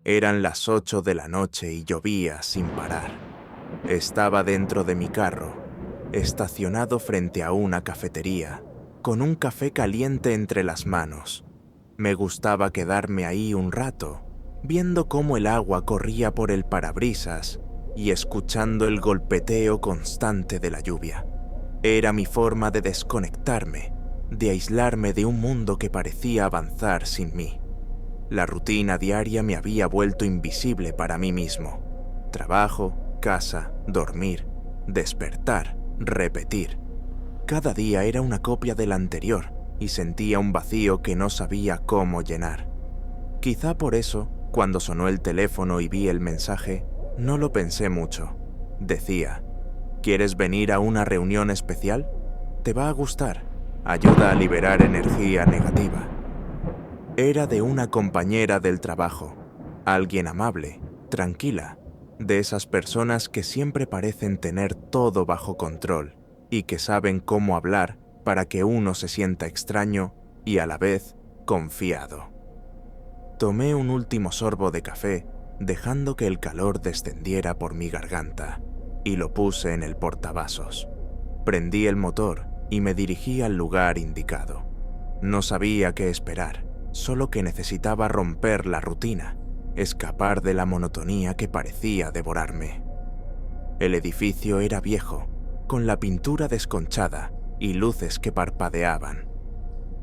Eran las 8 de la noche y llovía sin parar. Estaba dentro de mi carro, estacionado frente a una cafetería, con un café caliente entre las manos. Me gustaba quedarme ahí un rato, viendo cómo el agua corría por el parabrisas y escuchando el golpeteo constante de la lluvia. Era mi forma de desconectarme, de aislarme de un mundo que parecía avanzar sin mí. La rutina diaria me había vuelto invisible para mí mismo. Trabajo, casa, dormir, despertar, repetir. Cada día era una copia del anterior y sentía un vacío que no sabía cómo llenar. Quizá por eso, cuando sonó el teléfono y vi el mensaje, no lo pensé mucho. Decía: ¿quieres venir a una reunión especial? Te va a gustar. Ayuda a liberar energía negativa. Era de una compañera del trabajo, alguien amable, tranquila, de esas personas que siempre parecen tener todo bajo control y que saben cómo hablar para que uno se sienta extraño y a la vez confiado. Tomé un último sorbo de café, dejando que el calor descendiera por mi garganta, y lo puse en el portavasos. Prendí el motor y me dirigí al lugar indicado. No sabía qué esperar, solo que necesitaba romper la rutina, escapar de la monotonía que parecía devorarme. El edificio era viejo, con la pintura desconchada y luces que parpadeaban.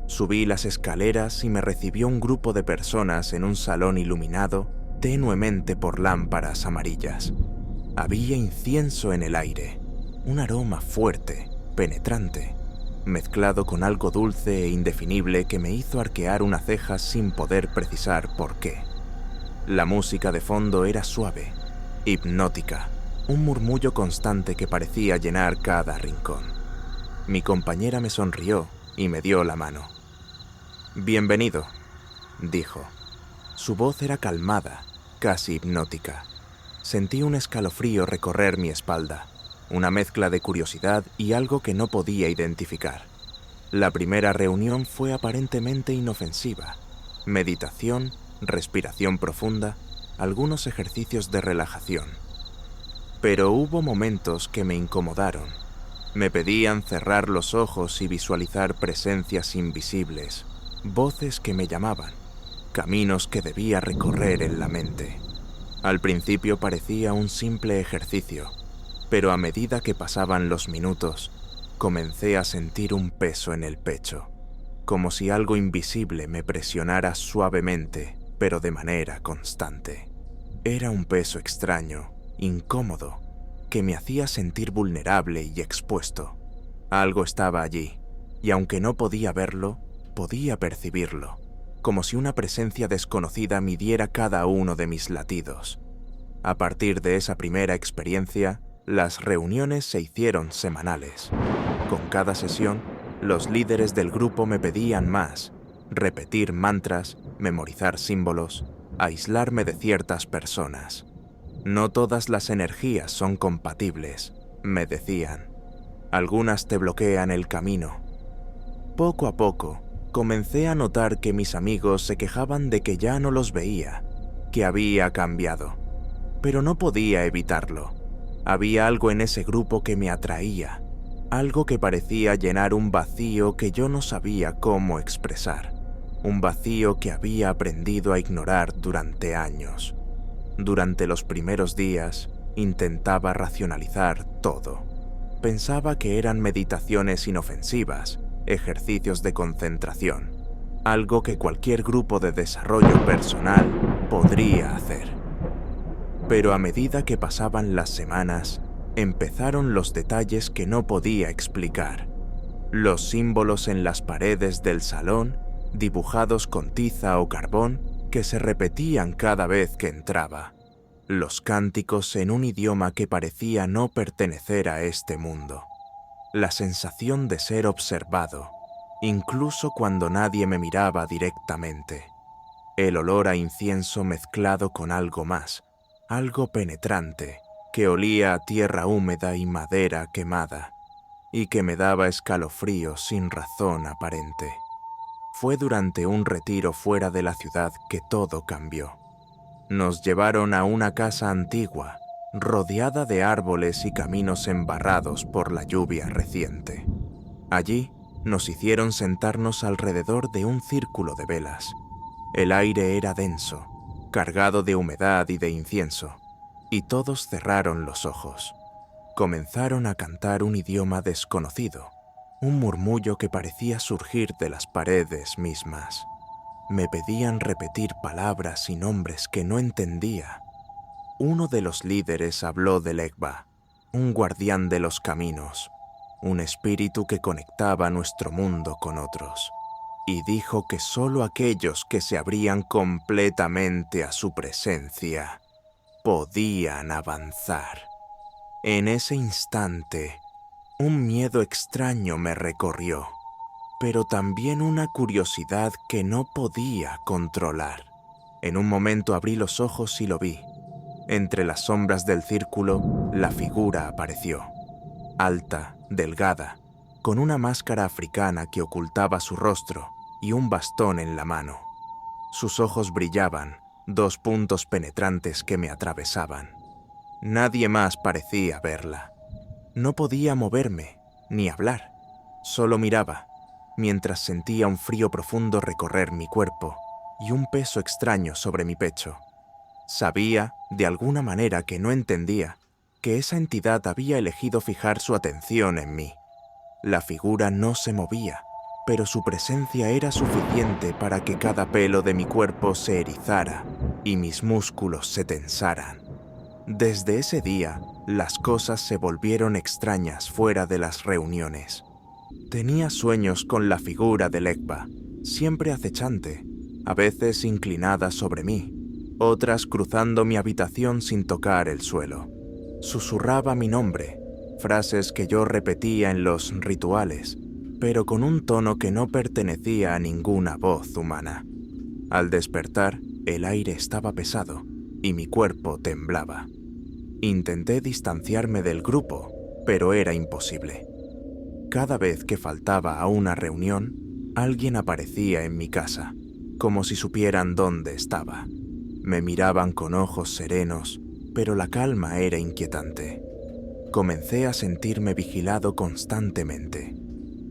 Subí las escaleras y me recibió un grupo de personas en un salón iluminado tenuemente por lámparas amarillas. Había incienso en el aire, un aroma fuerte, penetrante, mezclado con algo dulce e indefinible que me hizo arquear una ceja sin poder precisar por qué. La música de fondo era suave, hipnótica, un murmullo constante que parecía llenar cada rincón. Mi compañera me sonrió y me dio la mano. «Bienvenido», dijo. Su voz era calmada, casi hipnótica. Sentí un escalofrío recorrer mi espalda, una mezcla de curiosidad y algo que no podía identificar. La primera reunión fue aparentemente inofensiva. Meditación, respiración profunda, algunos ejercicios de relajación. Pero hubo momentos que me incomodaron. Me pedían cerrar los ojos y visualizar presencias invisibles, voces que me llamaban, caminos que debía recorrer en la mente. Al principio parecía un simple ejercicio, pero a medida que pasaban los minutos, comencé a sentir un peso en el pecho, como si algo invisible me presionara suavemente, pero de manera constante. Era un peso extraño, incómodo, que me hacía sentir vulnerable y expuesto. Algo estaba allí, y aunque no podía verlo, podía percibirlo, como si una presencia desconocida midiera cada uno de mis latidos. A partir de esa primera experiencia, las reuniones se hicieron semanales. Con cada sesión, los líderes del grupo me pedían más: repetir mantras, memorizar símbolos, aislarme de ciertas personas. No todas las energías son compatibles, me decían. Algunas te bloquean el camino. Poco a poco, comencé a notar que mis amigos se quejaban de que ya no los veía, que había cambiado. Pero no podía evitarlo. Había algo en ese grupo que me atraía, algo que parecía llenar un vacío que yo no sabía cómo expresar, un vacío que había aprendido a ignorar durante años. Durante los primeros días, intentaba racionalizar todo. Pensaba que eran meditaciones inofensivas, ejercicios de concentración, algo que cualquier grupo de desarrollo personal podría hacer. Pero a medida que pasaban las semanas, empezaron los detalles que no podía explicar. Los símbolos en las paredes del salón, dibujados con tiza o carbón, que se repetían cada vez que entraba. Los cánticos en un idioma que parecía no pertenecer a este mundo. La sensación de ser observado, incluso cuando nadie me miraba directamente. El olor a incienso mezclado con algo más, algo penetrante, que olía a tierra húmeda y madera quemada, y que me daba escalofríos sin razón aparente. Fue durante un retiro fuera de la ciudad que todo cambió. Nos llevaron a una casa antigua, rodeada de árboles y caminos embarrados por la lluvia reciente. Allí nos hicieron sentarnos alrededor de un círculo de velas. El aire era denso, cargado de humedad y de incienso, y todos cerraron los ojos. Comenzaron a cantar un idioma desconocido, un murmullo que parecía surgir de las paredes mismas. Me pedían repetir palabras y nombres que no entendía. Uno de los líderes habló de Legba, un guardián de los caminos, un espíritu que conectaba nuestro mundo con otros, y dijo que solo aquellos que se abrían completamente a su presencia podían avanzar. En ese instante, un miedo extraño me recorrió, pero también una curiosidad que no podía controlar. En un momento abrí los ojos y lo vi. Entre las sombras del círculo, la figura apareció. Alta, delgada, con una máscara africana que ocultaba su rostro y un bastón en la mano. Sus ojos brillaban, 2 puntos penetrantes que me atravesaban. Nadie más parecía verla. No podía moverme, ni hablar. Solo miraba, mientras sentía un frío profundo recorrer mi cuerpo y un peso extraño sobre mi pecho. Sabía, de alguna manera que no entendía, que esa entidad había elegido fijar su atención en mí. La figura no se movía, pero su presencia era suficiente para que cada pelo de mi cuerpo se erizara y mis músculos se tensaran. Desde ese día, las cosas se volvieron extrañas fuera de las reuniones. Tenía sueños con la figura de Legba, siempre acechante, a veces inclinada sobre mí, otras cruzando mi habitación sin tocar el suelo. Susurraba mi nombre, frases que yo repetía en los rituales, pero con un tono que no pertenecía a ninguna voz humana. Al despertar, el aire estaba pesado y mi cuerpo temblaba. Intenté distanciarme del grupo, pero era imposible. Cada vez que faltaba a una reunión, alguien aparecía en mi casa, como si supieran dónde estaba. Me miraban con ojos serenos, pero la calma era inquietante. Comencé a sentirme vigilado constantemente.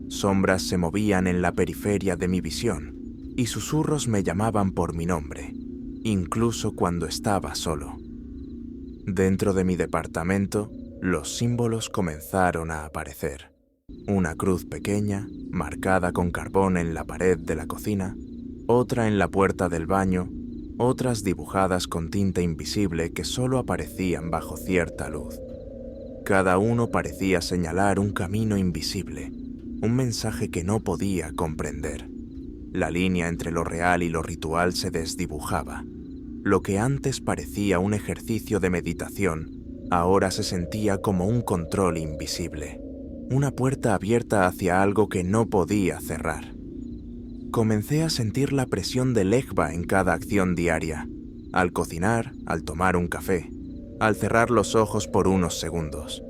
Sombras se movían en la periferia de mi visión, y susurros me llamaban por mi nombre, incluso cuando estaba solo. Dentro de mi departamento, los símbolos comenzaron a aparecer. Una cruz pequeña, marcada con carbón en la pared de la cocina, otra en la puerta del baño, otras dibujadas con tinta invisible que solo aparecían bajo cierta luz. Cada uno parecía señalar un camino invisible, un mensaje que no podía comprender. La línea entre lo real y lo ritual se desdibujaba. Lo que antes parecía un ejercicio de meditación, ahora se sentía como un control invisible, una puerta abierta hacia algo que no podía cerrar. Comencé a sentir la presión de Legba en cada acción diaria, al cocinar, al tomar un café, al cerrar los ojos por unos segundos.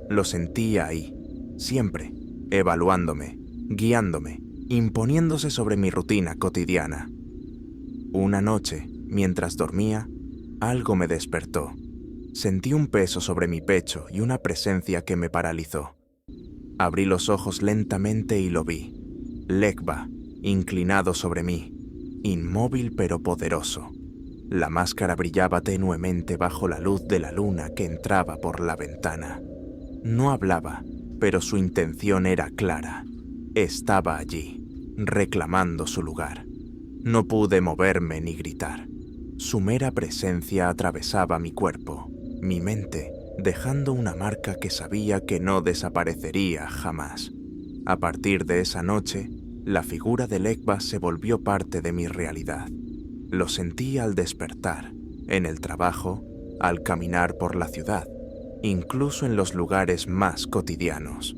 Lo sentía ahí, siempre, evaluándome, guiándome, imponiéndose sobre mi rutina cotidiana. Una noche, mientras dormía, algo me despertó. Sentí un peso sobre mi pecho y una presencia que me paralizó. Abrí los ojos lentamente y lo vi. Legba, inclinado sobre mí, inmóvil pero poderoso. La máscara brillaba tenuemente bajo la luz de la luna que entraba por la ventana. No hablaba, pero su intención era clara. Estaba allí, reclamando su lugar. No pude moverme ni gritar. Su mera presencia atravesaba mi cuerpo, mi mente, dejando una marca que sabía que no desaparecería jamás. A partir de esa noche, la figura de Legba se volvió parte de mi realidad. Lo sentí al despertar, en el trabajo, al caminar por la ciudad, incluso en los lugares más cotidianos.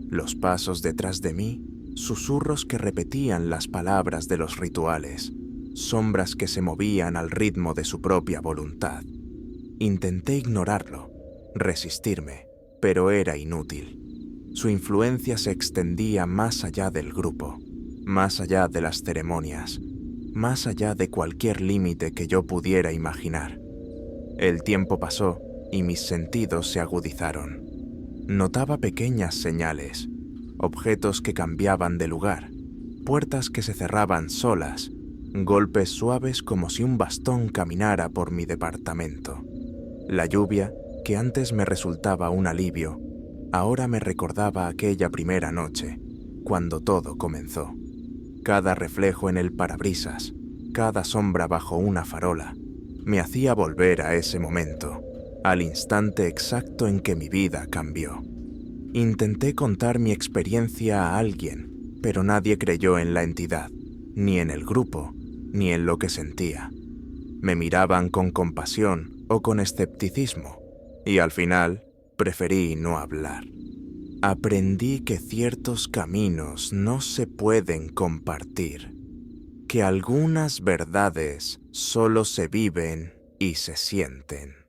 Los pasos detrás de mí, susurros que repetían las palabras de los rituales, sombras que se movían al ritmo de su propia voluntad. Intenté ignorarlo, resistirme, pero era inútil. Su influencia se extendía más allá del grupo, más allá de las ceremonias, más allá de cualquier límite que yo pudiera imaginar. El tiempo pasó y mis sentidos se agudizaron. Notaba pequeñas señales, objetos que cambiaban de lugar, puertas que se cerraban solas, golpes suaves como si un bastón caminara por mi departamento. La lluvia, que antes me resultaba un alivio, ahora me recordaba aquella primera noche, cuando todo comenzó. Cada reflejo en el parabrisas, cada sombra bajo una farola, me hacía volver a ese momento, al instante exacto en que mi vida cambió. Intenté contar mi experiencia a alguien, pero nadie creyó en la entidad, ni en el grupo, ni en lo que sentía. Me miraban con compasión o con escepticismo, y al final preferí no hablar. Aprendí que ciertos caminos no se pueden compartir, que algunas verdades solo se viven y se sienten.